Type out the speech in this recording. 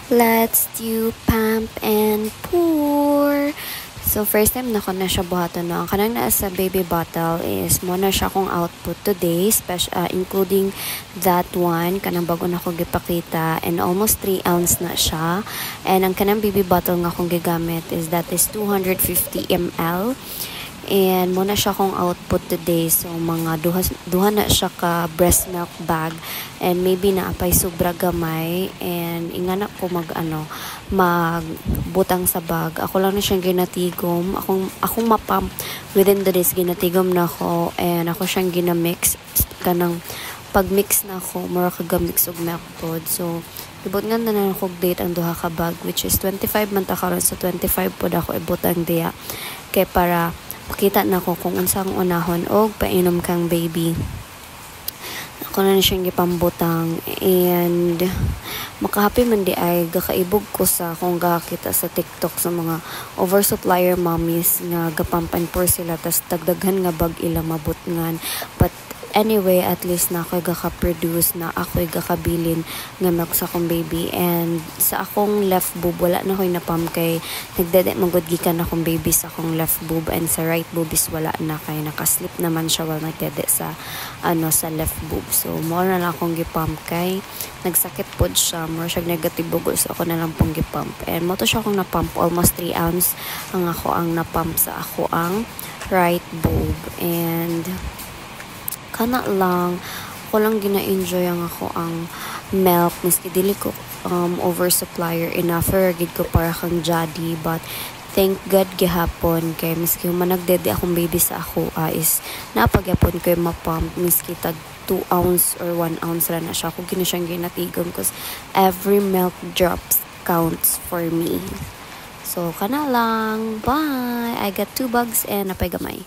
Let's do pump and pour. So, first time na ko na siya buhaton no. Ang kanang naa sa baby bottle is mo na siya kong output today, including that one. Kanang bago na ko gipakita and almost 3 ounce na siya. And ang kanang baby bottle nga kong gigamit is 250 ml. And muna siya kong output today. So, mga duha na siya ka breast milk bag. And maybe naapay sobra gamay. And ingana ko magbutang sa bag. Ako lang na siyang ginatigom. Akong mapump within the days ginatigom na ako. And ako siyang ginamix. Kanang pag-mix na ako, mura kagamix og milk pod. So, ibot nga na ako date ang duha ka bag, which is 25 man ta karon sa 25 pod ako ibutang diya. Kay para pakita na ko kung unsang unahon og painom kang baby. Ako na siyang gipambutang and makahappy man di ay gakaibog ko sa kung gakita sa TikTok sa mga oversupplier mommies nga gapampan por sila tas dagdaghan nga bag ila mabutngan. But anyway, at least na ako gaka-produce na ako gakabilin nga milk sa akong baby. And sa akong left boob, wala na ko'y napump kay nagdede magod gikan akong baby sa akong left boob and sa right boob is wala na kay nakaslip naman siya while nagdede sa sa left boob. So, mo na lang akong gipump kay nagsakit pod siya. More siya negative bugol so ako na lang pong gipump. And mo to siya akong napump almost 3 ounce ang ako ang napump sa ako ang right boob. And kana lang ako lang gina-enjoy ang ako ang milk miski dili ko oversupplier enough gid ko para kang jaddy, but thank God gihapon kay miski human nagdede akong baby sa ako is napagyapon ko mapump miski tag 2 ounce or 1 ounce ra na siya ako gina siyang ginatigon cause every milk drops counts for me. So kana lang, bye. I got 2 bags and napay gamay.